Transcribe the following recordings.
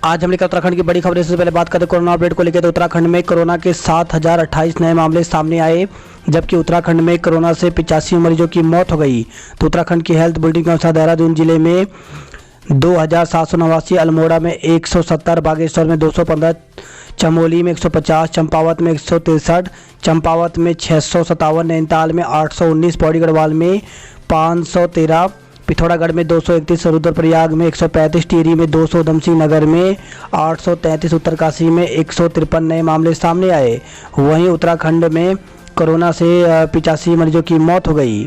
आज हम लेकर उत्तराखंड की बड़ी खबरें। इससे पहले बात करें कोरोना अपडेट को लेकर, तो उत्तराखंड में कोरोना के 7,028 नए मामले सामने आए, जबकि उत्तराखंड में कोरोना से 85 मरीजों की मौत हो गई। तो उत्तराखंड की हेल्थ बुलेटिन के अनुसार देहरादून जिले में 2,789, अल्मोड़ा में 170, बागेश्वर में 215, चमोली में 150, चंपावत में 163, चंपावत में 657, नैनीताल में 819, पौड़ी गढ़वाल में 513, पिथौरागढ़ में 231, रुद्रप्रयाग में 135, टिहरी में 200, उधमसिंह नगर में 833, उत्तरकाशी में 153 नए मामले सामने आए। वहीं उत्तराखंड में कोरोना से 85 मरीजों की मौत हो गई।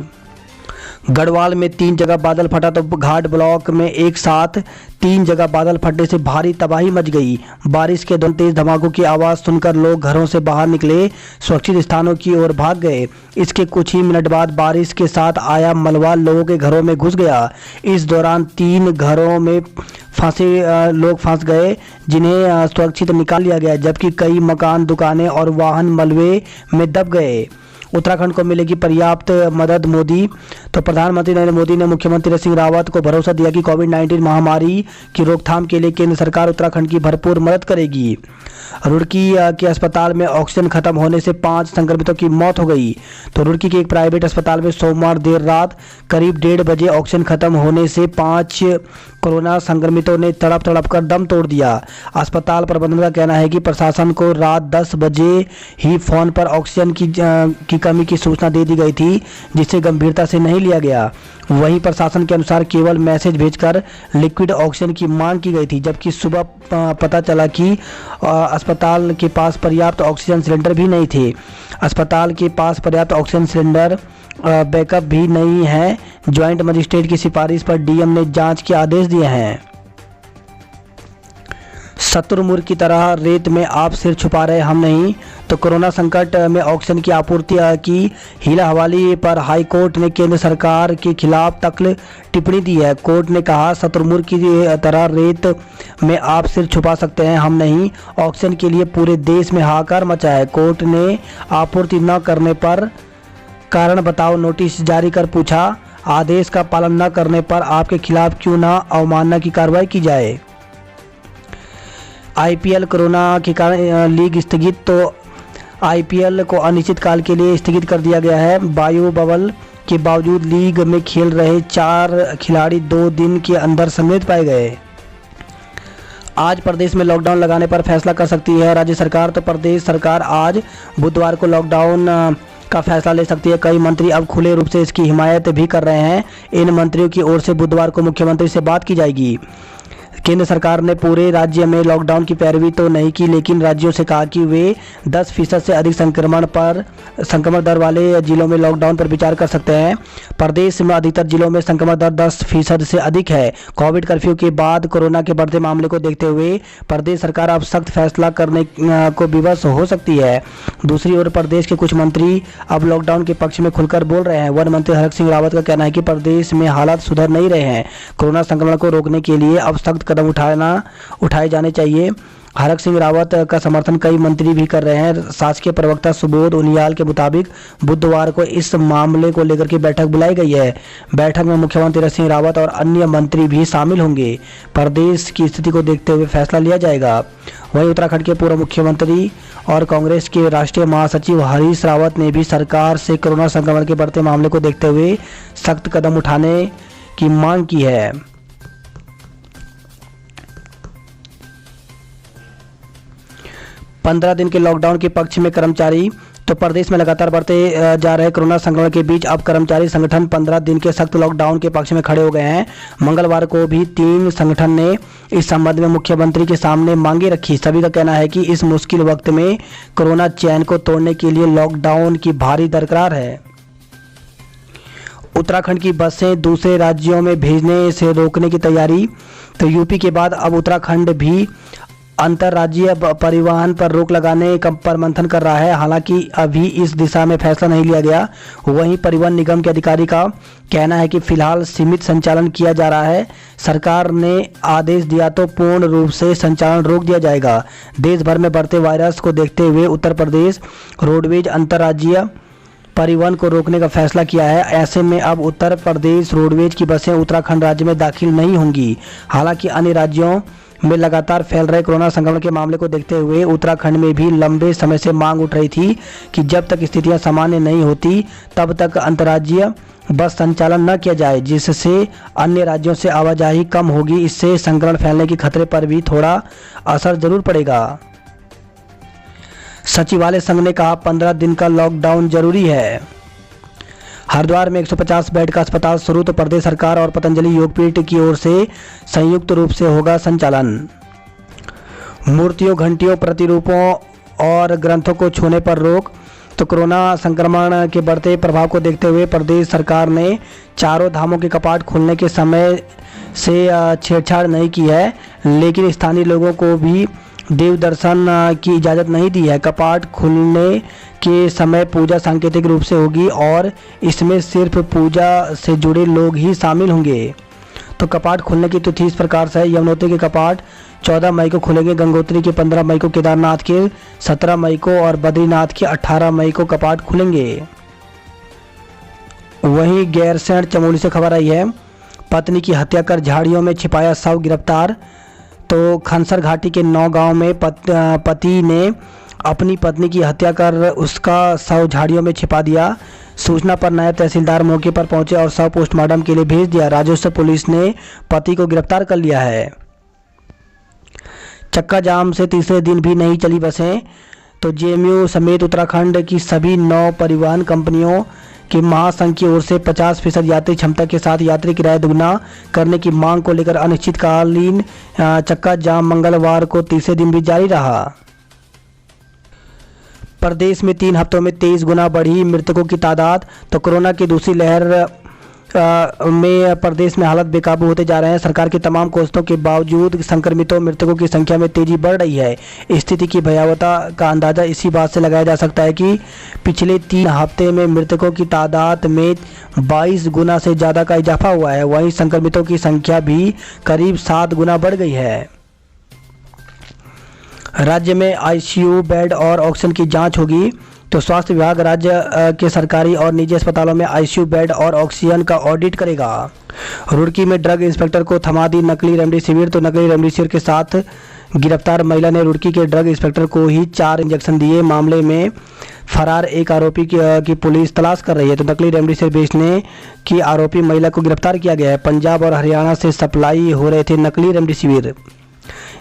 गढ़वाल में 3 जगह बादल फटा, तो घाट ब्लॉक में एक साथ 3 जगह बादल फटने से भारी तबाही मच गई। बारिश के दौरान तेज धमाकों की आवाज़ सुनकर लोग घरों से बाहर निकले, सुरक्षित स्थानों की ओर भाग गए। इसके कुछ ही मिनट बाद बारिश के साथ आया मलबा लोगों के घरों में घुस गया। इस दौरान 3 घरों में फंसे लोग फंस गए, जिन्हें सुरक्षित निकाल लिया गया, जबकि कई मकान, दुकानें और वाहन मलबे में दब गए। उत्तराखंड को मिलेगी पर्याप्त मदद, मोदी। तो प्रधानमंत्री नरेंद्र मोदी ने मुख्यमंत्री त्रिवेंद्र सिंह रावत को भरोसा दिया कि कोविड-19 महामारी की रोकथाम के लिए केंद्र सरकार उत्तराखंड की भरपूर मदद करेगी। रुड़की के अस्पताल में ऑक्सीजन खत्म होने से 5 संक्रमितों की मौत हो गई। तो रुड़की के एक प्राइवेट अस्पताल में सोमवार देर रात करीब 1:30 बजे ऑक्सीजन खत्म होने से 5 कोरोना संक्रमितों ने तड़प तड़प कर दम तोड़ दिया। अस्पताल प्रबंधन का कहना है कि प्रशासन को रात 10 बजे ही फोन पर ऑक्सीजन की कमी की सूचना दे दी गई थी, जिसे गंभीरता से नहीं लिया गया। वहीं प्रशासन के अनुसार केवल मैसेज भेजकर लिक्विड ऑक्सीजन की मांग की गई थी, जबकि सुबह पता चला कि अस्पताल के पास पर्याप्त ऑक्सीजन सिलेंडर भी नहीं थे। अस्पताल के पास पर्याप्त ऑक्सीजन सिलेंडर बैकअप भी नहीं है। ज्वाइंट मजिस्ट्रेट की सिफारिश पर डीएम ने जांच के आदेश दिए हैं। शत्रुमुर्ग की तरह रेत में आप सिर छुपा रहे हम नहीं। तो कोरोना संकट में ऑक्सीजन की आपूर्ति की हीला हवाली पर हाई कोर्ट ने केंद्र सरकार के खिलाफ तख्त टिप्पणी दी है। कोर्ट ने कहा, शत्रुमुर्ग की तरह रेत में आप सिर छुपा सकते हैं हम नहीं। ऑक्सीजन के लिए पूरे देश में हाहाकार मचा है। कोर्ट ने आपूर्ति न करने पर कारण बताओ नोटिस जारी कर पूछा, आदेश का पालन न करने पर आपके खिलाफ क्यों न अवमानना की कार्रवाई की जाए। आईपीएल कोरोना के कारण लीग स्थगित, तो आईपीएल को अनिश्चित काल के लिए स्थगित कर दिया गया है। बायो बबल के बावजूद लीग में खेल रहे 4 खिलाड़ी 2 दिन के अंदर संक्रमित पाए गए। आज प्रदेश में लॉकडाउन लगाने पर फैसला कर सकती है राज्य सरकार। तो प्रदेश सरकार आज बुधवार को लॉकडाउन का फैसला ले सकती है। कई मंत्री अब खुले रूप से इसकी हिमायत भी कर रहे हैं। इन मंत्रियों की ओर से बुधवार को मुख्यमंत्री से बात की जाएगी। केंद्र सरकार ने पूरे राज्य में लॉकडाउन की पैरवी तो नहीं की, लेकिन राज्यों से कहा कि वे 10% से अधिक संक्रमण दर वाले जिलों में लॉकडाउन पर विचार कर सकते हैं। प्रदेश में अधिकतर जिलों में संक्रमण दर 10% से अधिक है। कोविड कर्फ्यू के बाद कोरोना के बढ़ते मामले को देखते हुए प्रदेश सरकार अब सख्त फैसला करने को विवश हो सकती है। दूसरी ओर प्रदेश के कुछ मंत्री अब लॉकडाउन के पक्ष में खुलकर बोल रहे हैं। वन मंत्री हरक सिंह रावत का कहना है कि प्रदेश में हालात सुधर नहीं रहे हैं। कोरोना संक्रमण को रोकने के लिए अब सख्त कदम उठाए जाने चाहिए। हरक सिंह रावत का समर्थन कई मंत्री भी कर रहे हैं। शासकीय प्रवक्ता सुबोध उनियाल के मुताबिक बुधवार को इस मामले को लेकर के बैठक बुलाई गई है। बैठक में मुख्यमंत्री त्रिवेंद्र सिंह रावत और अन्य मंत्री भी शामिल होंगे। प्रदेश की स्थिति को देखते हुए फैसला लिया जाएगा। वहीं उत्तराखंड के पूर्व मुख्यमंत्री और कांग्रेस के राष्ट्रीय महासचिव हरीश रावत ने भी सरकार से कोरोना संक्रमण के बढ़ते मामले को देखते हुए सख्त कदम उठाने की मांग की है। 15 दिन के लॉकडाउन के पक्ष में कर्मचारी। तो प्रदेश में लगातार बढ़ते जा रहे कोरोना संक्रमण के बीच अब कर्मचारी संगठन 15 दिन के सख्त लॉकडाउन के पक्ष में खड़े हो गए हैं। मंगलवार को भी 3 संगठन ने इस संबंध में मुख्यमंत्री के सामने मांगे रखी। सभी का कहना है कि इस मुश्किल वक्त में कोरोना चैन को तोड़ने के लिए लॉकडाउन की भारी दरकार है। उत्तराखंड की बसें दूसरे राज्यों में भेजने से रोकने की तैयारी। तो यूपी के बाद अब उत्तराखंड भी अंतर्राज्यीय परिवहन पर रोक लगाने पर मंथन कर रहा है। हालांकि अभी इस दिशा में फैसला नहीं लिया गया। वहीं परिवहन निगम के अधिकारी का कहना है कि फिलहाल सीमित संचालन किया जा रहा है। सरकार ने आदेश दिया तो पूर्ण रूप से संचालन रोक दिया जाएगा। देश भर में बढ़ते वायरस को देखते हुए उत्तर प्रदेश रोडवेज अंतर्राज्यीय परिवहन को रोकने का फैसला किया है। ऐसे में अब उत्तर प्रदेश रोडवेज की बसें उत्तराखंड राज्य में दाखिल नहीं होंगी। हालांकि अन्य राज्यों में लगातार फैल रहे कोरोना संक्रमण के मामले को देखते हुए उत्तराखंड में भी लंबे समय से मांग उठ रही थी कि जब तक स्थितियां सामान्य नहीं होती तब तक अंतर्राज्यीय बस संचालन न किया जाए, जिससे अन्य राज्यों से आवाजाही कम होगी। इससे संक्रमण फैलने के खतरे पर भी थोड़ा असर जरूर पड़ेगा। सचिवालय संघ ने कहा 15 दिन का लॉकडाउन जरूरी है। हरिद्वार में 150 बेड का अस्पताल शुरू, तो प्रदेश सरकार और पतंजलि योगपीठ की ओर से संयुक्त रूप से होगा संचालन। मूर्तियों, घंटियों, प्रतिरूपों और ग्रंथों को छूने पर रोक, तो कोरोना संक्रमण के बढ़ते प्रभाव को देखते हुए प्रदेश सरकार ने चारों धामों के कपाट खोलने के समय से छेड़छाड़ नहीं की है, लेकिन स्थानीय लोगों को भी देव दर्शन की इजाज़त नहीं दी है। कपाट खुलने के समय पूजा सांकेतिक रूप से होगी और इसमें सिर्फ पूजा से जुड़े लोग ही शामिल होंगे। तो कपाट खुलने की तिथि इस प्रकार से है। यमुनोत्री के कपाट 14 मई को खुलेंगे, गंगोत्री के 15 मई को, केदारनाथ के 17 मई को और बद्रीनाथ के 18 मई को कपाट खुलेंगे। वहीं गैरसैंण चमोली से खबर आई है, पत्नी की हत्या कर झाड़ियों में छिपाया शव गिरफ्तार। तो खनसर घाटी के 9 गांव में पति ने अपनी पत्नी की हत्या कर उसका शव झाड़ियों में छिपा दिया। सूचना पर नायब तहसीलदार मौके पर पहुंचे और शव पोस्टमार्टम के लिए भेज दिया। राजस्व पुलिस ने पति को गिरफ्तार कर लिया है। चक्का जाम से तीसरे दिन भी नहीं चली बसें, तो जेएमयू समेत उत्तराखंड की सभी 9 परिवहन कंपनियों के महासंघ की ओर से 50% यात्री क्षमता के साथ यात्री किराया दुगना करने की मांग को लेकर अनिश्चितकालीन चक्का जाम मंगलवार को तीसरे दिन भी जारी रहा। प्रदेश में 3 हफ्तों में 23 गुना बढ़ी मृतकों की तादाद। तो कोरोना की दूसरी लहर में प्रदेश में हालात बेकाबू होते जा रहे हैं। सरकार की तमाम कोशिशों के बावजूद संक्रमितों मृतकों की संख्या में तेजी बढ़ रही है। स्थिति की भयावहता का अंदाजा इसी बात से लगाया जा सकता है कि पिछले 3 हफ्ते में मृतकों की तादाद में 22 गुना से ज़्यादा का इजाफा हुआ है। वहीं संक्रमितों की संख्या भी करीब 7 गुना बढ़ गई है। राज्य में आईसीयू बेड और ऑक्सीजन की जांच होगी। तो स्वास्थ्य विभाग राज्य के सरकारी और निजी अस्पतालों में आईसीयू बेड और ऑक्सीजन का ऑडिट करेगा। रुड़की में ड्रग इंस्पेक्टर को थमा दी नकली रेमडेसिविर। तो नकली रेमडेसिविर के साथ गिरफ्तार महिला ने रुड़की के ड्रग इंस्पेक्टर को ही 4 इंजेक्शन दिए। मामले में फरार एक आरोपी की पुलिस तलाश कर रही है। तो नकली रेमडेसिविर बेचने की आरोपी महिला को गिरफ्तार किया गया है। पंजाब और हरियाणा से सप्लाई हो रहे थे नकली रेमडेसिविर।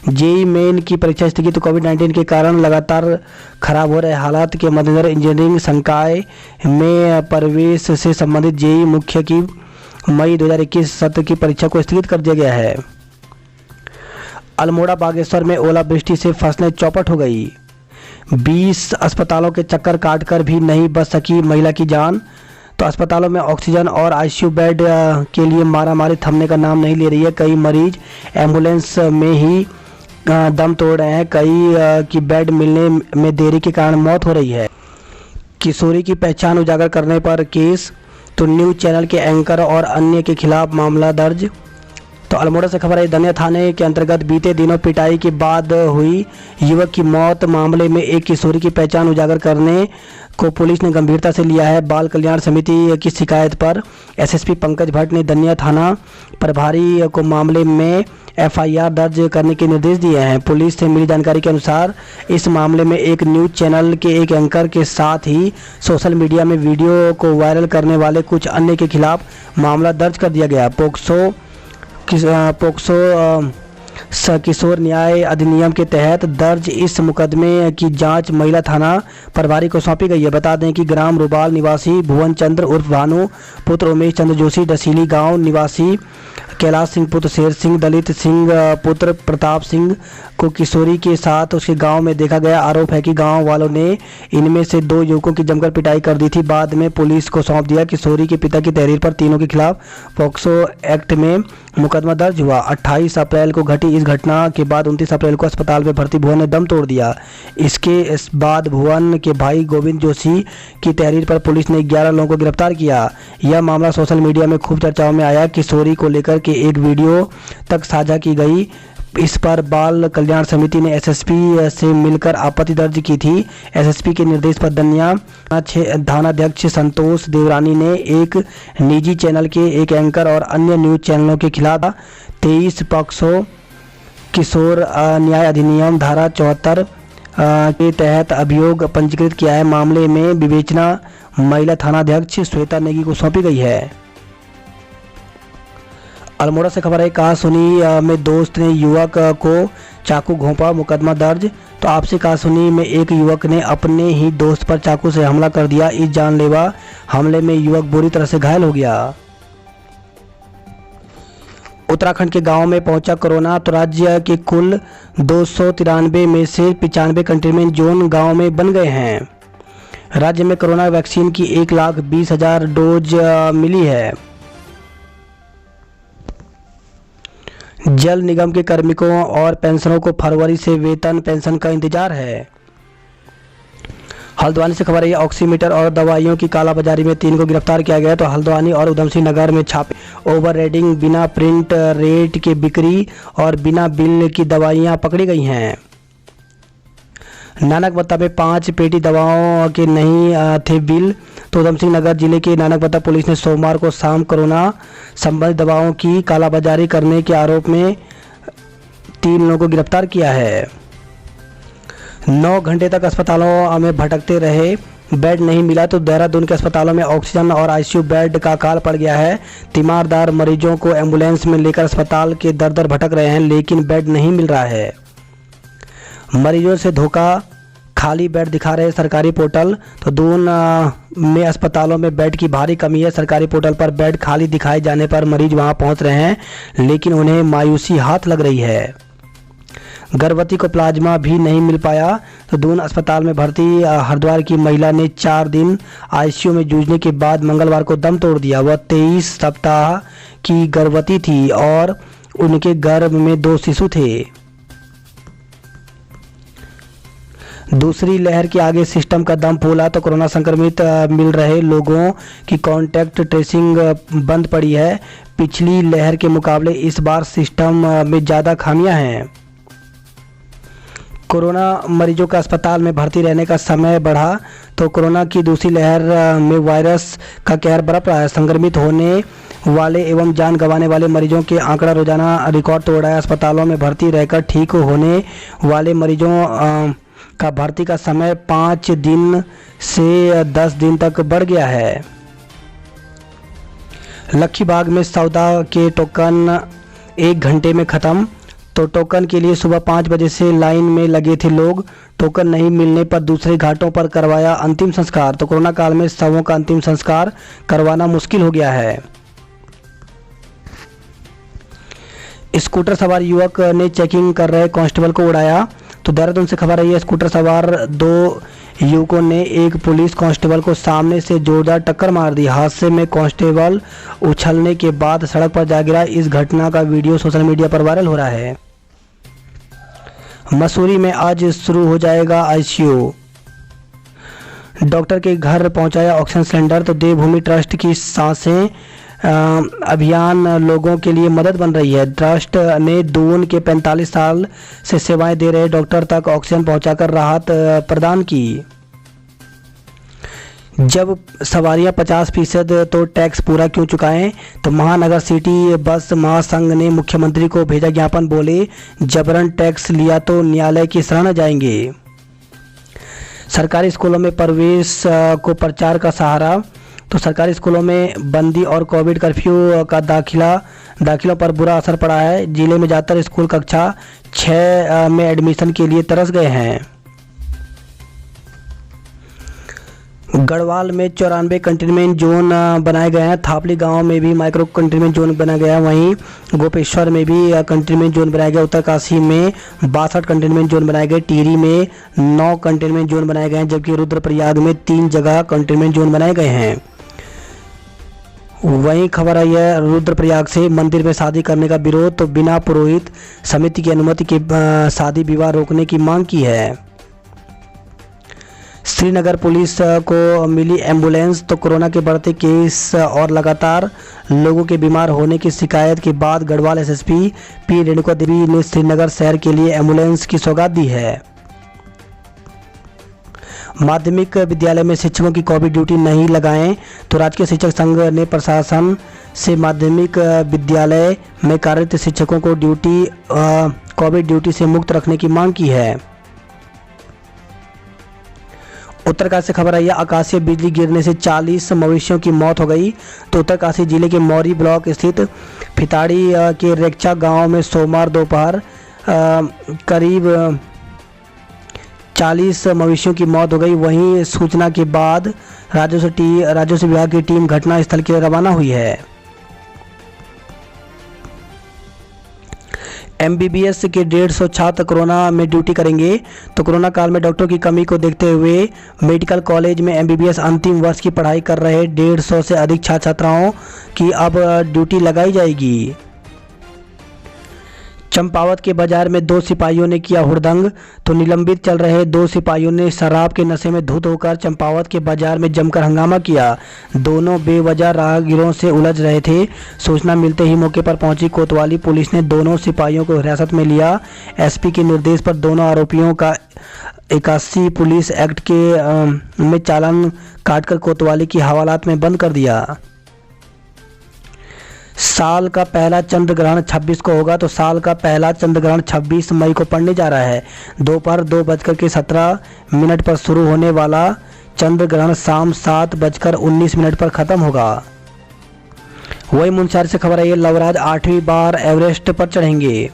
जेईई मेन की परीक्षा स्थगित। तो कोविड-19 के कारण लगातार खराब हो रहे हालात के मद्देनजर इंजीनियरिंग संकाय में प्रवेश से संबंधित जेईई मुख्य की मई 2021 सत्र की परीक्षा को स्थगित कर दिया गया है। अल्मोड़ा बागेश्वर में ओलावृष्टि से फसलें चौपट हो गई। 20 अस्पतालों के चक्कर काटकर भी नहीं बच सकी महिला की जान। तो अस्पतालों में ऑक्सीजन और आईसीयू बेड के लिए मारामारी थमने का नाम नहीं ले रही है। कई मरीज एम्बुलेंस में ही दम तोड़ रहे हैं। कई की बेड मिलने में देरी के कारण मौत हो रही है। किशोरी की पहचान उजागर करने पर केस। तो न्यूज़ चैनल के एंकर और अन्य के खिलाफ मामला दर्ज। तो अल्मोड़ा से खबर है, दनिया थाने के अंतर्गत बीते दिनों पिटाई के बाद हुई युवक की मौत मामले में एक किशोरी की पहचान उजागर करने को पुलिस ने गंभीरता से लिया है। बाल कल्याण समिति की शिकायत पर एसएसपी पंकज भट्ट ने दनिया थाना प्रभारी को मामले में एफआईआर दर्ज करने के निर्देश दिए हैं। पुलिस से मिली जानकारी के अनुसार इस मामले में एक न्यूज़ चैनल के एक एंकर के साथ ही सोशल मीडिया में वीडियो को वायरल करने वाले कुछ अन्य के खिलाफ मामला दर्ज कर दिया गया। पोक्सो किशोर न्याय अधिनियम के तहत दर्ज इस मुकदमे की जांच महिला थाना प्रभारी को सौंपी गई है। बता दें कि ग्राम रुबाल निवासी भुवन चंद्र उर्फ भानु पुत्र उमेश चंद्र जोशी, डसीली गांव निवासी कैलाश सिंह पुत्र शेर सिंह, दलित सिंह पुत्र प्रताप सिंह को किशोरी के साथ उसके गांव में देखा गया। आरोप है कि गांव वालों ने इनमें से 2 युवकों की जमकर पिटाई कर दी थी। बाद में पुलिस को सौंप दिया। किशोरी के पिता की तहरीर पर तीनों के खिलाफ पॉक्सो एक्ट में मुकदमा दर्ज हुआ। 28 अप्रैल को घटी इस घटना के बाद 29 अप्रैल को अस्पताल में भर्ती भुवन ने दम तोड़ दिया। इसके बाद भुवन के भाई गोविंद जोशी की तहरीर पर पुलिस ने 11 लोगों को गिरफ्तार किया। यह मामला सोशल मीडिया में खूब चर्चाओं में आया। किशोरी को लेकर के एक वीडियो तक साझा की गई। इस पर बाल कल्याण समिति ने एसएसपी से मिलकर आपत्ति दर्ज की थी। एसएसपी के निर्देश पर दनिया थानाध्यक्ष संतोष देवरानी ने एक निजी चैनल के एक एंकर और अन्य न्यूज़ चैनलों के खिलाफ 23 पॉक्सो किशोर न्याय अधिनियम धारा 74 के तहत अभियोग पंजीकृत किया है। मामले में विवेचना महिला थानाध्यक्ष श्वेता नेगी को सौंपी गई है। अल्मोड़ा से खबर है, कहासुनी में दोस्त ने युवक को चाकू घोंपा, मुकदमा दर्ज। तो आपसी कहासुनी में एक युवक ने अपने ही दोस्त पर चाकू से हमला कर दिया। इस जानलेवा हमले में युवक बुरी तरह से घायल हो गया। उत्तराखंड के गांव में पहुंचा कोरोना। तो राज्य के कुल 293 में से 95 कंटेनमेंट जोन गांव में बन गए हैं। राज्य में कोरोना वैक्सीन की 1,20,000 डोज मिली है। जल निगम के कार्मिकों और पेंशनरों को फरवरी से वेतन पेंशन का इंतजार है। हल्द्वानी से खबर है, ऑक्सीमीटर और दवाइयों की कालाबाजारी में 3 को गिरफ्तार किया गया। तो हल्द्वानी और उधमसिंह नगर में छापे, ओवर रेटिंग, बिना प्रिंट रेट के बिक्री और बिना बिल की दवाइयां पकड़ी गई हैं। नानकबत्ता में 5 पेटी दवाओं के नहीं थे बिल। तो उधमसिंह नगर जिले के नानकबत्ता पुलिस ने सोमवार को शाम कोरोना संबंधित दवाओं की कालाबाजारी करने के आरोप में 3 लोगों को गिरफ्तार किया है। 9 घंटे तक अस्पतालों में भटकते रहे, बेड नहीं मिला। तो देहरादून के अस्पतालों में ऑक्सीजन और आईसीयू बेड का अकाल पड़ गया है। तीमारदार मरीजों को एम्बुलेंस में लेकर अस्पताल के दर दर भटक रहे हैं, लेकिन बेड नहीं मिल रहा है। मरीजों से धोखा, खाली बेड दिखा रहे सरकारी पोर्टल। तो दून में अस्पतालों में बेड की भारी कमी है। सरकारी पोर्टल पर बेड खाली दिखाए जाने पर मरीज वहां पहुंच रहे हैं, लेकिन उन्हें मायूसी हाथ लग रही है। गर्भवती को प्लाज्मा भी नहीं मिल पाया। तो दून अस्पताल में भर्ती हरिद्वार की महिला ने 4 दिन आईसीयू में जूझने के बाद मंगलवार को दम तोड़ दिया। वह 23 सप्ताह की गर्भवती थी और उनके गर्भ में 2 शिशु थे। दूसरी लहर के आगे सिस्टम का दम फूला। तो कोरोना संक्रमित मिल रहे लोगों की कांटेक्ट ट्रेसिंग बंद पड़ी है। पिछली लहर के मुकाबले इस बार सिस्टम में ज़्यादा खामियां हैं। कोरोना मरीजों का अस्पताल में भर्ती रहने का समय बढ़ा। तो कोरोना की दूसरी लहर में वायरस का कहर बरप रहा है। संक्रमित होने वाले एवं जान गंवाने वाले मरीजों के आंकड़ा रोजाना रिकॉर्ड तोड़ रहा है। अस्पतालों में भर्ती रहकर ठीक होने वाले मरीजों का भर्ती का समय 5 दिन से 10 दिन तक बढ़ गया है। लखीबाग में सौदा के टोकन 1 घंटे में ख़त्म। तो टोकन के लिए सुबह 5 बजे से लाइन में लगे थे लोग। टोकन नहीं मिलने पर दूसरे घाटों पर करवाया अंतिम संस्कार। तो कोरोना काल में शवों का अंतिम संस्कार करवाना मुश्किल हो गया है। स्कूटर सवार युवक ने चेकिंग कर रहे कांस्टेबल को उड़ाया। तो देहरादून से खबर आई है, स्कूटर सवार 2 युवकों ने एक पुलिस कांस्टेबल को सामने से जोरदार टक्कर मार दी। हादसे में कांस्टेबल उछलने के बाद सड़क पर जा गिरा। इस घटना का वीडियो सोशल मीडिया पर वायरल हो रहा है। मसूरी में आज शुरू हो जाएगा आईसीयू। डॉक्टर के घर पहुंचाया ऑक्सीजन सिलेंडर। तो देवभूमि ट्रस्ट की सांसें अभियान लोगों के लिए मदद बन रही है। ट्रस्ट ने दून के 45 साल से सेवाएं दे रहे डॉक्टर तक ऑक्सीजन पहुंचाकर राहत प्रदान की। जब सवारियां 50% तो टैक्स पूरा क्यों चुकाएं। तो महानगर सिटी बस महासंघ ने मुख्यमंत्री को भेजा ज्ञापन। बोले जबरन टैक्स लिया तो न्यायालय की शरण जाएंगे। सरकारी स्कूलों में प्रवेश को प्रचार का सहारा। तो सरकारी स्कूलों में बंदी और कोविड कर्फ्यू का दाखिलों पर बुरा असर पड़ा है। जिले में ज़्यादातर स्कूल कक्षा 6 में एडमिशन के लिए तरस गए हैं। गढ़वाल में 94 कंटेनमेंट जोन बनाए गए हैं। थापली गांव में भी माइक्रो कंटेनमेंट जोन बनाया गया है। वहीं गोपेश्वर में भी कंटेनमेंट जोन बनाया गया। उत्तरकाशी में 62 कंटेनमेंट जोन बनाए गए। टिहरी में 9 कंटेनमेंट जोन बनाए गए हैं, जबकि रुद्रप्रयाग में 3 जगह कंटेनमेंट जोन बनाए गए हैं। वहीं खबर आई है रुद्रप्रयाग से, मंदिर में शादी करने का विरोध। तो बिना पुरोहित समिति की अनुमति के शादी विवाह रोकने की मांग की है। श्रीनगर पुलिस को मिली एम्बुलेंस। तो कोरोना के बढ़ते केस और लगातार लोगों के बीमार होने की शिकायत के बाद गढ़वाल एसएसपी पी रेणुका देवी ने श्रीनगर शहर के लिए एम्बुलेंस की सौगात दी है। माध्यमिक विद्यालय में शिक्षकों की कोविड ड्यूटी नहीं लगाएं। तो राजकीय शिक्षक संघ ने प्रशासन से माध्यमिक विद्यालय में कार्यरत शिक्षकों को कोविड ड्यूटी से मुक्त रखने की मांग की है। उत्तरकाशी से खबर आई है, आकाशीय बिजली गिरने से 40 मवेशियों की मौत हो गई। तो उत्तरकाशी जिले के मौरी ब्लॉक स्थित फिताड़ी के रेक्चा गांव में सोमवार दोपहर करीब 40 मवेशियों की मौत हो गई। वहीं सूचना के बाद राजस्व विभाग की टीम घटना स्थल के लिए रवाना हुई है। MBBS के 150 छात्र कोरोना में ड्यूटी करेंगे। तो कोरोना काल में डॉक्टरों की कमी को देखते हुए मेडिकल कॉलेज में MBBS अंतिम वर्ष की पढ़ाई कर रहे 150 से अधिक छात्र छात्राओं की अब ड्यूटी लगाई जाएगी। चंपावत के बाजार में 2 सिपाहियों ने किया हुड़दंग। तो निलंबित चल रहे 2 सिपाहियों ने शराब के नशे में धुत होकर चंपावत के बाजार में जमकर हंगामा किया। दोनों बेवजह राहगीरों से उलझ रहे थे। सूचना मिलते ही मौके पर पहुंची कोतवाली पुलिस ने दोनों सिपाहियों को हिरासत में लिया। SP के निर्देश पर दोनों आरोपियों का 81 पुलिस एक्ट के में चालान काटकर कोतवाली की हवालात में बंद कर दिया। साल का पहला चंद्र ग्रहण 26 को होगा। तो साल का पहला चंद्र ग्रहण 26 मई को पड़ने जा रहा है। दोपहर 2:17 पर शुरू होने वाला चंद्र ग्रहण शाम 7:19 पर खत्म होगा। वही मुंशियारी से खबर आई है, लवराज 8वीं बार एवरेस्ट पर चढ़ेंगे।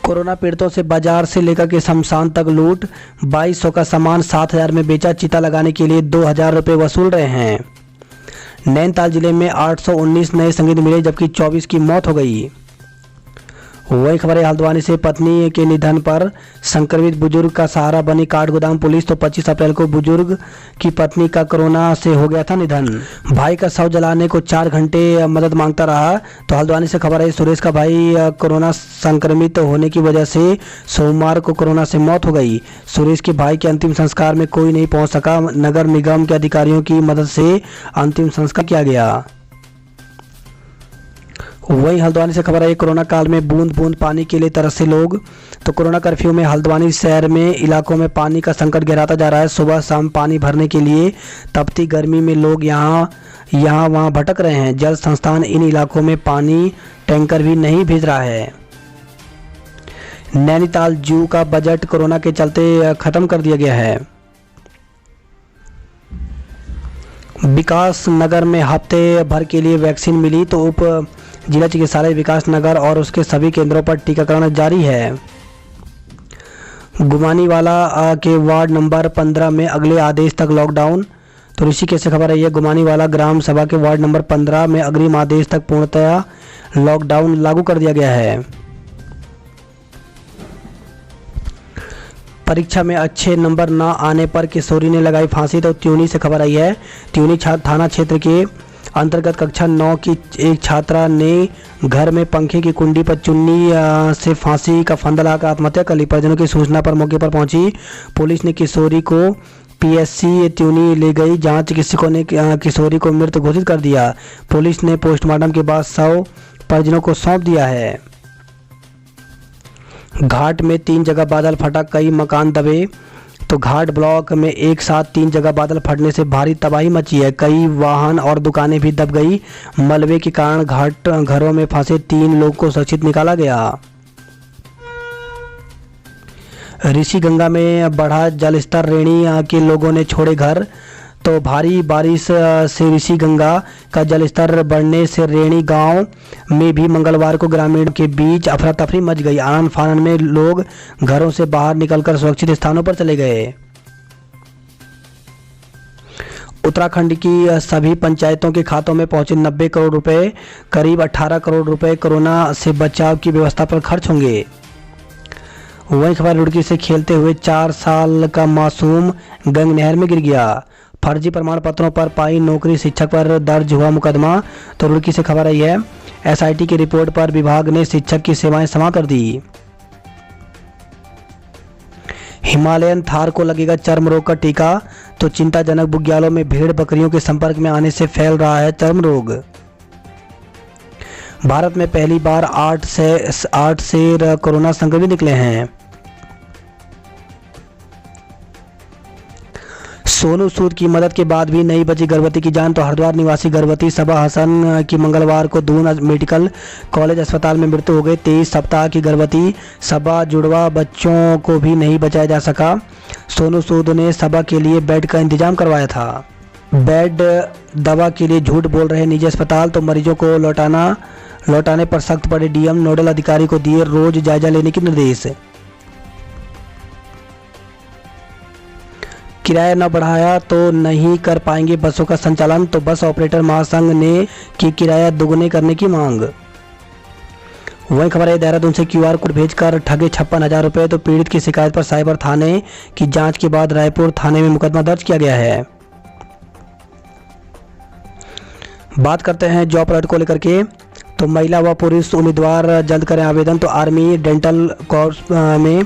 कोरोना पीड़ितों से बाजार से लेकर के शमशान तक लूट। 2200 का सामान 7000 में बेचा। चिता लगाने के लिए 2000 रुपये वसूल रहे हैं। नैनीताल जिले में 819 नए संक्रमित मिले, जबकि 24 की मौत हो गई। वही खबर है, हल्द्वानी से पत्नी के निधन पर संक्रमित बुजुर्ग का सहारा बनी काठगोदाम पुलिस। तो 25 अप्रैल को बुजुर्ग की पत्नी का कोरोना से हो गया था निधन। भाई का शव जलाने को 4 घंटे मदद मांगता रहा। तो हल्द्वानी से खबर है, सुरेश का भाई कोरोना संक्रमित होने की वजह से सोमवार को कोरोना से मौत हो गई। सुरेश के भाई के अंतिम संस्कार में कोई नहीं पहुंच सका। नगर निगम के अधिकारियों की मदद से अंतिम संस्कार किया गया। वहीं हल्द्वानी से खबर है, कोरोना काल में बूंद बूंद पानी के लिए तरसे लोग। तो कोरोना कर्फ्यू में हल्द्वानी शहर में इलाकों में पानी का संकट गहराता जा रहा है। सुबह शाम पानी भरने के लिए तपती गर्मी में लोग यहाँ वहाँ भटक रहे हैं। जल संस्थान इन इलाकों में पानी टैंकर भी नहीं भेज रहा है। नैनीताल जू का बजट कोरोना के चलते खत्म कर दिया गया है। विकास नगर में हफ्ते भर के लिए वैक्सीन मिली। तो उप जिला चिकित्सालय विकास नगर और उसके सभी केंद्रों पर टीकाकरण जारी है। गुमानीवाला के वार्ड नंबर 15 में अगले आदेश तक लॉकडाउन। तो ऋषिकेश से खबर है, यह गुमानीवाला ग्राम सभा के वार्ड नंबर 15 में अग्रिम आदेश तक पूर्णतया लॉकडाउन लागू कर दिया गया है। परीक्षा में अच्छे नंबर न आने पर किशोरी ने लगाई फांसी। तो त्यूनी से खबर आई है, त्यूनी थाना क्षेत्र के अंतर्गत कक्षा 9 की एक छात्रा ने घर में पंखे की कुंडी पर चुन्नी से फांसी का फंदा लगाकर आत्महत्या कर ली। परिजनों की सूचना पर मौके पर पहुंची पुलिस ने किशोरी को PSC त्यूनी ले गई। जहां चिकित्सकों ने किशोरी को मृत घोषित कर दिया। पुलिस ने पोस्टमार्टम के बाद शव परिजनों को सौंप दिया है। घाट में 3 जगह बादल फटा, कई मकान दबे। तो घाट ब्लॉक में एक साथ 3 जगह बादल फटने से भारी तबाही मची है। कई वाहन और दुकानें भी दब गई। मलबे के कारण घाट घरों में फंसे 3 लोगों को सुरक्षित निकाला गया। ऋषि गंगा में बढ़ा जलस्तर, रेणी के लोगों ने छोड़े घर। तो भारी बारिश से ऋषि गंगा का जलस्तर बढ़ने से रेणी गांव में भी मंगलवार को ग्रामीण के बीच अफरा तफरी मच गई। आनन फानन में लोग घरों से बाहर निकलकर सुरक्षित स्थानों पर चले गए। उत्तराखंड की सभी पंचायतों के खातों में पहुंचे 90 करोड़ रुपए। करीब 18 करोड़ रुपए कोरोना से बचाव की व्यवस्था पर खर्च होंगे। वहीं खबर, रुड़की से खेलते हुए 4 साल का मासूम गंग नहर में गिर गया। फर्जी प्रमाण पत्रों पर पाई नौकरी शिक्षक पर दर्ज हुआ मुकदमा। तो रुड़की से खबर आई है, SIT की रिपोर्ट पर विभाग ने शिक्षक की सेवाएं समाप्त कर दी। हिमालयन थार को लगेगा चर्म रोग का टीका। तो चिंताजनक, बुग्यालों में भेड़ बकरियों के संपर्क में आने से फैल रहा है चर्म रोग। भारत में पहली बार 8 शेर कोरोना संक्रमित निकले हैं। सोनू सूद की मदद के बाद भी नहीं बची गर्भवती की जान। तो हरिद्वार निवासी गर्भवती सबा हसन की मंगलवार को दून मेडिकल कॉलेज अस्पताल में मृत्यु हो गई। 23 सप्ताह की गर्भवती सबा जुड़वा बच्चों को भी नहीं बचाया जा सका। सोनू सूद ने सबा के लिए बेड का इंतजाम करवाया था। बेड दवा के लिए झूठ बोल रहे निजी अस्पताल। तो मरीजों को लौटाने पर सख्त पड़े डीएम। नोडल अधिकारी को दिए रोज जायजा लेने के निर्देश। किराया न बढ़ाया तो नहीं कर पाएंगे बसों का संचालन। तो बस ऑपरेटर महासंघ ने की किराया दोगुने करने की मांग। वही खबर है देहरादून से क्यूआर कोड भेजकर ठगे 56,000 रुपये। तो पीड़ित की शिकायत पर साइबर थाने की जांच के बाद रायपुर थाने में मुकदमा दर्ज किया गया है। बात करते हैं जॉब अलर्ट को लेकर के। तो महिला व पुरुष उम्मीदवार जल्द करें आवेदन। तो आर्मी डेंटल कोर्स में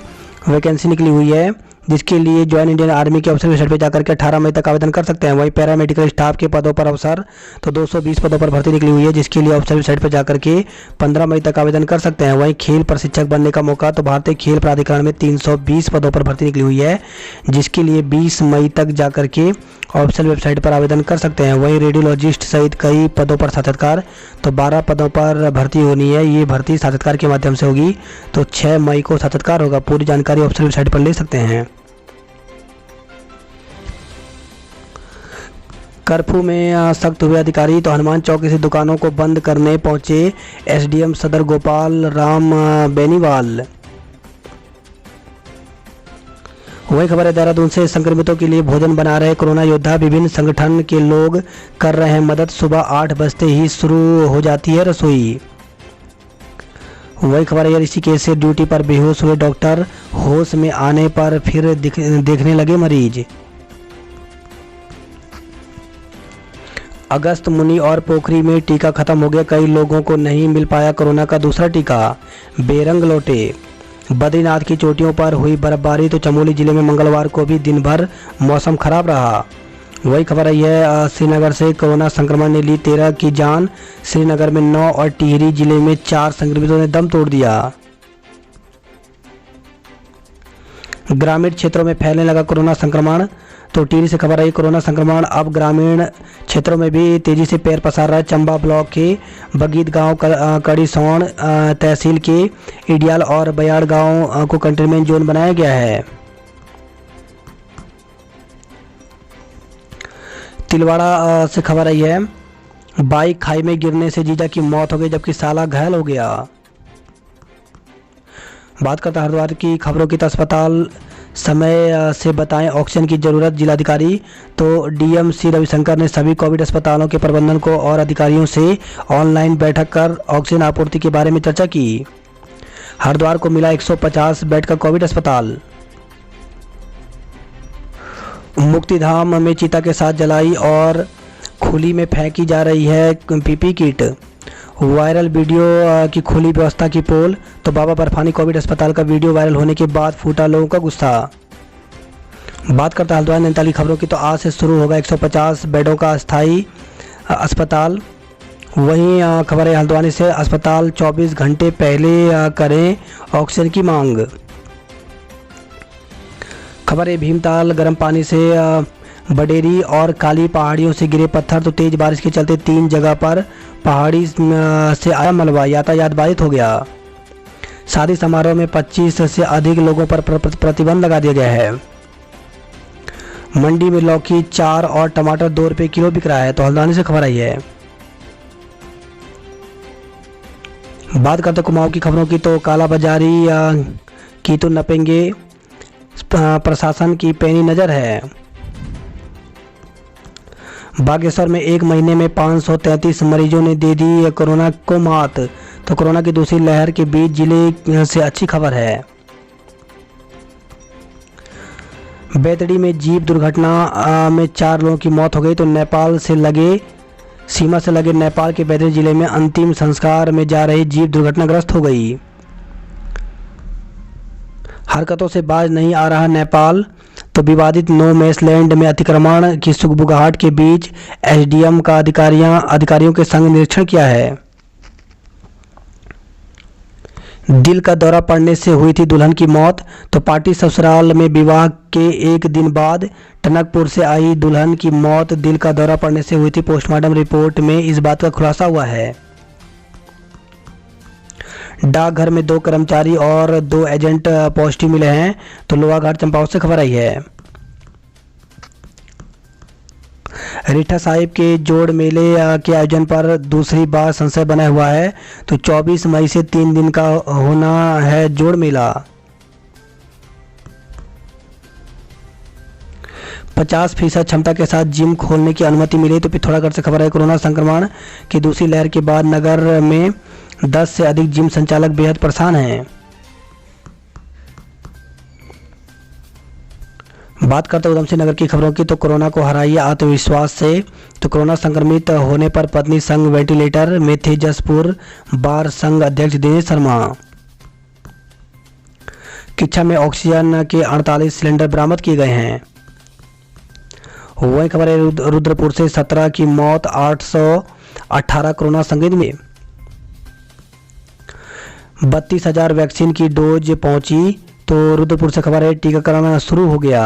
वैकेंसी निकली हुई है, जिसके लिए ज्वाइन इंडियन आर्मी के ऑफिसर वेबसाइट पर जाकर के 18 मई तक आवेदन कर सकते हैं। वहीं पैरामेडिकल स्टाफ के पदों पर अवसर तो 220 पदों पर भर्ती निकली हुई है, जिसके लिए ऑफिसर वेबसाइट पर जाकर के 15 मई तक आवेदन कर सकते हैं। वहीं खेल प्रशिक्षक बनने का मौका तो भारतीय खेल प्राधिकरण में 320 पदों पर भर्ती निकली हुई है, जिसके लिए 20 मई तक जाकर के ऑफिशियल वेबसाइट पर आवेदन कर सकते हैं। वहीं रेडियोलॉजिस्ट सहित कई पदों पर साक्षात्कार तो 12 पदों पर भर्ती होनी है। ये भर्ती साक्षात्कार के माध्यम से होगी। तो 6 मई को साक्षात्कार होगा। पूरी जानकारी ऑफिशियल वेबसाइट पर ले सकते हैं। कर्फ्यू में सख्त हुए अधिकारी। तो हनुमान चौक से दुकानों को बंद करने पहुंचे एसडीएम सदर गोपाल राम बेनीवाल। वही खबर है देहरादून से संक्रमितों के लिए भोजन बना रहे कोरोना योद्धा। विभिन्न संगठन के लोग कर रहे हैं मदद। सुबह 8 बजते ही शुरू हो जाती है रसोई। वही खबर है ऋषिकेश से ड्यूटी पर बेहोश हुए डॉक्टर, होश में आने पर फिर देखने लगे मरीज। अगस्त मुनि और पोखरी में टीका खत्म हो गया। कई लोगों को नहीं मिल पाया कोरोना का दूसरा टीका। बेरंग लौटे। बद्रीनाथ की चोटियों पर हुई बर्फबारी। तो चमोली जिले में मंगलवार को भी दिन भर मौसम खराब रहा। वही खबर है श्रीनगर से कोरोना संक्रमण ने ली 13 की जान। श्रीनगर में 9 और टिहरी जिले में 4 संक्रमितों ने दम तोड़ दिया। ग्रामीण क्षेत्रों में फैलने लगा कोरोना संक्रमण। तो टिहरी से खबर आई कोरोना संक्रमण अब ग्रामीण क्षेत्रों में भी तेजी से पैर पसार रहा है। चंबा ब्लॉक के बगीत गांव, कड़ी सौण तहसील के इडियाल और बयाड़ गांव को कंटेनमेंट जोन बनाया गया है। तिलवाड़ा से खबर आई है बाइक खाई में गिरने से जीजा की मौत हो गई, जबकि साला घायल हो गया। बात करते हैं हरिद्वार की खबरों की। तो अस्पताल समय से बताएं ऑक्सीजन की जरूरत जिलाधिकारी। तो डीएम सी रविशंकर ने सभी कोविड अस्पतालों के प्रबंधन को और अधिकारियों से ऑनलाइन बैठक कर ऑक्सीजन आपूर्ति के बारे में चर्चा की। हरिद्वार को मिला 150 बेड का कोविड अस्पताल। मुक्तिधाम में चीता के साथ जलाई और खुली में फेंकी जा रही है पीपी किट। वायरल वीडियो की खुली व्यवस्था की पोल। तो बाबा बर्फानी कोविड अस्पताल का वीडियो वायरल होने के बाद फूटा लोगों का गुस्सा। बात करते हैं हल्द्वानी नैनीताल की खबरों की। तो आज से शुरू होगा 150 बेडों का अस्थायी अस्पताल। वहीं खबर है हल्द्वानी से अस्पताल 24 घंटे पहले करें ऑक्सीजन की मांग। खबर है भीमताल गर्म पानी से बडेरी और काली पहाड़ियों से गिरे पत्थर। तो तेज बारिश के चलते 3 जगह पर पहाड़ी से आया मलबा, यातायात बाधित हो गया। शादी समारोह में 25 से अधिक लोगों पर प्रतिबंध लगा दिया गया है। मंडी में लौकी 4 और टमाटर 2 रुपये किलो बिक रहा है। तो हल्द्वानी से खबर आई है। बात करते कुमाऊं की खबरों की। तो कालाबाजारी की तो नपेंगे प्रशासन की पैनी नज़र है। बागेश्वर में एक महीने में 533 मरीजों ने दे दी कोरोना को मात। तो कोरोना की दूसरी लहर के बीच जिले से अच्छी खबर है। बेतड़ी में जीप दुर्घटना में 4 लोगों की मौत हो गई। तो नेपाल से लगे सीमा से लगे नेपाल के बेतड़ी जिले में अंतिम संस्कार में जा रही जीप दुर्घटनाग्रस्त हो गई। हरकतों से बाज नहीं आ रहा नेपाल। तो विवादित नो मैस लैंड में अतिक्रमण की सुगबुगाहट के बीच एसडीएम का अधिकारियों के संग निरीक्षण किया है। दिल का दौरा पड़ने से हुई थी दुल्हन की मौत। तो पार्टी ससुराल में विवाह के एक दिन बाद टनकपुर से आई दुल्हन की मौत दिल का दौरा पड़ने से हुई थी। पोस्टमार्टम रिपोर्ट में इस बात का खुलासा हुआ है। डाकघर में 2 कर्मचारी और 2 एजेंट पॉजिटिव मिले हैं। तो लोहाघाट चंपावत से खबर आई है। रीठा साहिब के जोड़ मेले के आयोजन पर दूसरी बार संशय बना हुआ है। तो 24 मई से 3 दिन का होना है जोड़ मेला। 50% क्षमता के साथ जिम खोलने की अनुमति मिली। तो पिथौरागढ़ से खबर है। कोरोना संक्रमण की दूसरी लहर के बाद नगर में 10 से अधिक जिम संचालक बेहद परेशान हैं। बात करते हैं उधमसिंह नगर की खबरों की। तो कोरोना को हराइए आत्मविश्वास से। तो कोरोना संक्रमित होने पर पत्नी संग वेंटिलेटर में थे। जसपुर बार संघ अध्यक्ष दिनेश शर्मा। किच्छा में ऑक्सीजन के 48 सिलेंडर बरामद किए गए हैं। वही खबर है रुद्रपुर से 17 की मौत, 818 कोरोना संक्रमित में। 32,000 वैक्सीन की डोज पहुंची। तो रुद्रपुर से खबर है टीकाकरण शुरू हो गया।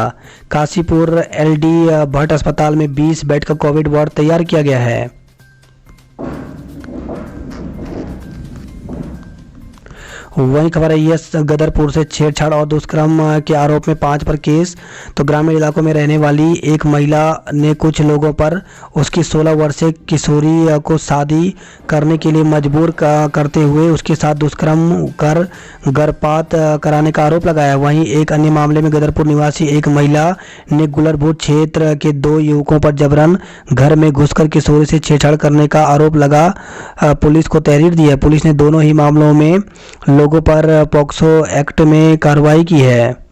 काशीपुर एलडी भट्ट अस्पताल में 20 बेड का कोविड वार्ड तैयार किया गया है। वहीं खबर है यस गदरपुर से छेड़छाड़ और दुष्कर्म के आरोप में 5 पर केस। तो ग्रामीण इलाकों में रहने वाली एक महिला ने कुछ लोगों पर उसकी 16 वर्षीय किशोरी को शादी करने के लिए मजबूर करते हुए उसके साथ दुष्कर्म कर गर्भपात कराने का आरोप लगाया। वहीं एक अन्य मामले में गदरपुर निवासी एक महिला ने गुलरभूत क्षेत्र के 2 युवकों पर जबरन घर में घुसकर किशोरी से छेड़छाड़ करने का आरोप लगा पुलिस को तहरीर दी है। पुलिस ने दोनों ही मामलों में लोगों पर पॉक्सो एक्ट में कार्रवाई की है।